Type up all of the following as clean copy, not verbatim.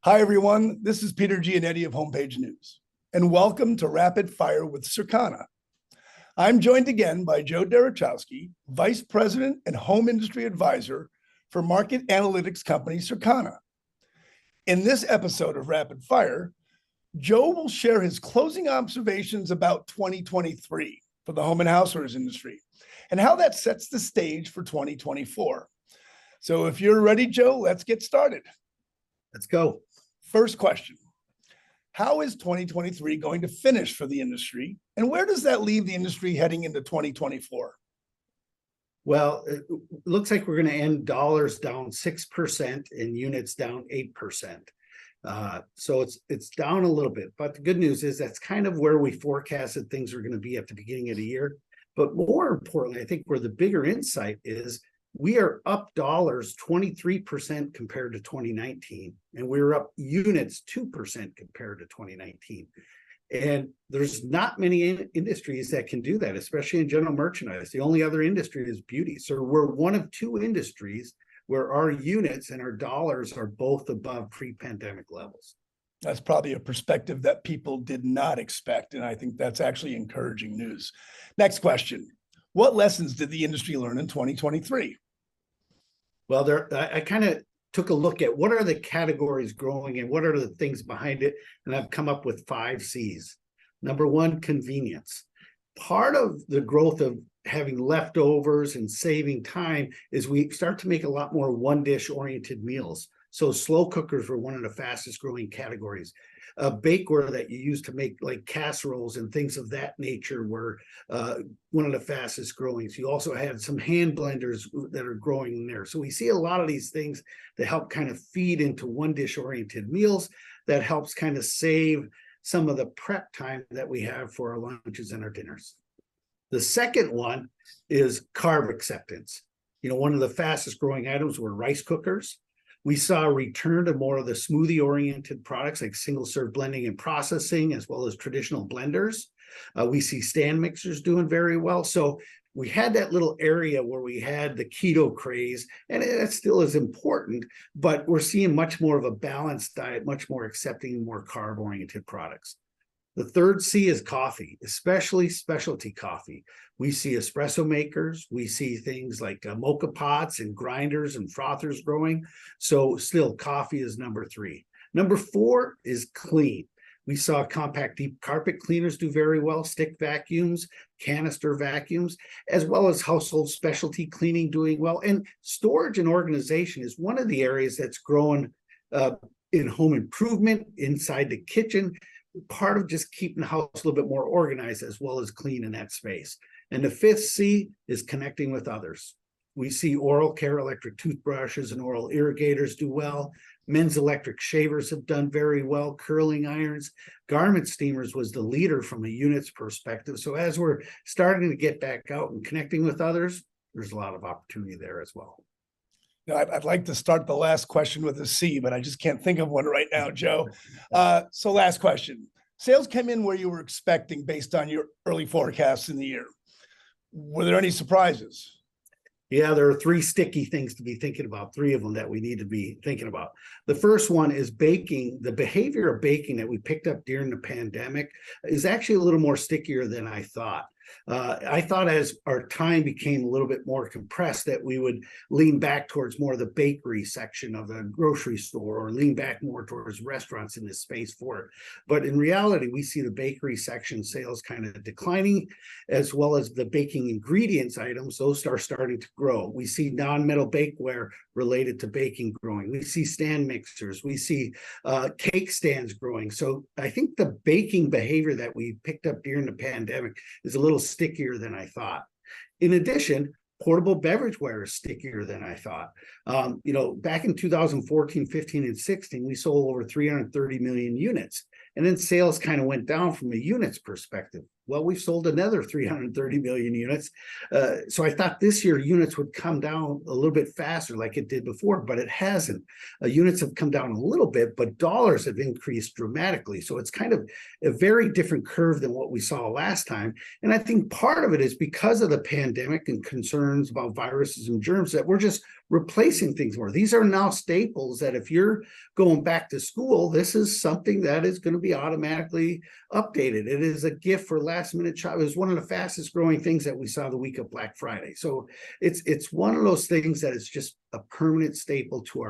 Hi, everyone. This is Peter Giannetti of Homepage News, and welcome to Rapid Fire with Circana. I'm joined again by Joe Derochowski, Vice President and Home Industry Advisor for market analytics company Circana. In this episode of Rapid Fire, Joe will share his closing observations about 2023 for the home and housewares industry and how that sets the stage for 2024. So if you're ready, Joe, let's get started. Let's go. First question. How is 2023 going to finish for the industry? And where does that leave the industry heading into 2024? Well, it looks like we're going to end dollars down 6% and units down 8%. So it's down a little bit. But the good news is that's kind of where we forecasted things were going to be at the beginning of the year. But more importantly, I think where the bigger insight is, we are up dollars 23% compared to 2019, and we're up units 2% compared to 2019. And there's not many industries that can do that, especially in general merchandise. The only other industry is beauty. So we're one of two industries where our units and our dollars are both above pre-pandemic levels. That's probably a perspective that people did not expect, and I think that's actually encouraging news. Next question. What lessons did the industry learn in 2023? Well, I kind of took a look at what are the categories growing and what are the things behind it, and I've come up with 5 C's. Number one, convenience. Part of the growth of having leftovers and saving time is we start to make a lot more one-dish oriented meals. So slow cookers were one of the fastest growing categories. Bakeware that you use to make like casseroles and things of that nature were one of the fastest growing. So you also had some hand blenders that are growing in there. So we see a lot of these things that help kind of feed into one dish oriented meals that helps kind of save some of the prep time that we have for our lunches and our dinners. The second one is carb acceptance. You know, one of the fastest growing items were rice cookers. We saw a return to more of the smoothie-oriented products like single-serve blending and processing, as well as traditional blenders. We see stand mixers doing very well. So we had that little area where we had the keto craze, and it still is important, but we're seeing much more of a balanced diet, much more accepting more carb-oriented products. The third C is coffee, especially specialty coffee. We see espresso makers. We see things like mocha pots and grinders and frothers growing. So still, coffee is number 3. Number 4 is clean. We saw compact deep carpet cleaners do very well, stick vacuums, canister vacuums, as well as household specialty cleaning doing well. And storage and organization is one of the areas that's growing in home improvement, inside the kitchen, part of just keeping the house a little bit more organized as well as clean in that space. And the 5th C is connecting with others. We see oral care, electric toothbrushes and oral irrigators do well. Men's electric shavers have done very well. Curling irons, garment steamers was the leader from a units perspective. So as we're starting to get back out and connecting with others, there's a lot of opportunity there as well. Now, I'd like to start the last question with a C, but I just can't think of one right now, Joe. So last question. Sales came in where you were expecting based on your early forecasts in the year. Were there any surprises? Yeah, there are 3 sticky things to be thinking about, 3 of them that we need to be thinking about. The first one is baking. The behavior of baking that we picked up during the pandemic is actually a little more stickier than I thought. I thought as our time became a little bit more compressed that we would lean back towards more of the bakery section of the grocery store or lean back more towards restaurants in this space for it. But in reality, we see the bakery section sales kind of declining, as well as the baking ingredients items. Those are starting to grow. We see non-metal bakeware related to baking growing. We see stand mixers. We see cake stands growing. So I think the baking behavior that we picked up during the pandemic is a little stickier than I thought. In addition, portable beverageware is stickier than I thought. Back in 2014, 15, and 16, we sold over 330 million units. And then sales kind of went down from a units perspective. Well, we've sold another 330 million units. So I thought this year units would come down a little bit faster like it did before, but it hasn't. Units have come down a little bit, but dollars have increased dramatically. So it's kind of a very different curve than what we saw last time. And I think part of it is because of the pandemic and concerns about viruses and germs that we're just replacing things more. These are now staples that if you're going back to school, this is something that is going to be automatically updated. It is a gift for last minute shop. It was one of the fastest growing things that we saw the week of Black Friday. So it's one of those things that is just a permanent staple to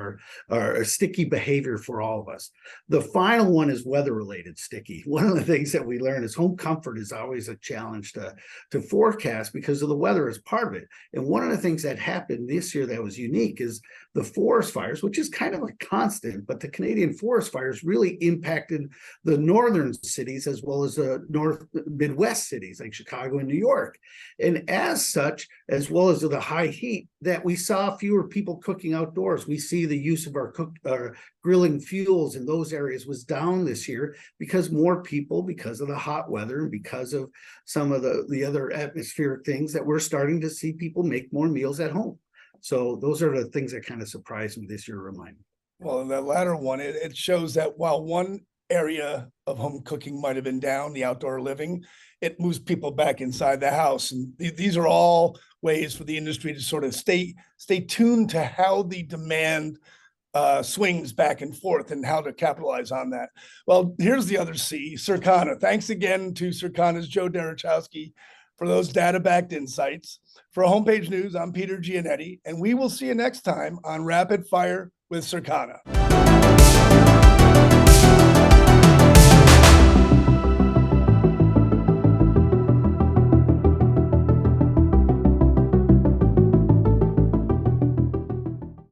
our sticky behavior for all of us. The final one is weather related sticky. One of the things that we learn is home comfort is always a challenge to forecast because of the weather as part of it. And one of the things that happened this year that was unique is the forest fires, which is kind of a constant, but the Canadian forest fires really impacted the northern cities as well as the north Midwest cities like Chicago and New York. And as such, as well as the high heat, that we saw fewer people cooking outdoors. We see the use of our grilling fuels in those areas was down this year because more people, because of the hot weather and because of some of the other atmospheric things, that we're starting to see people make more meals at home. So those are the things that kind of surprised me this year, remind me. Well, that latter one, it shows that while one area of home cooking might have been down, the outdoor living, it moves people back inside the house. And these are all ways for the industry to sort of stay tuned to how the demand swings back and forth and how to capitalize on that. Well, here's the other C, Circana. Thanks again to Circana's Joe Derochowski for those data-backed insights. For Homepage News, I'm Peter Giannetti, and we will see you next time on Rapid Fire with Circana.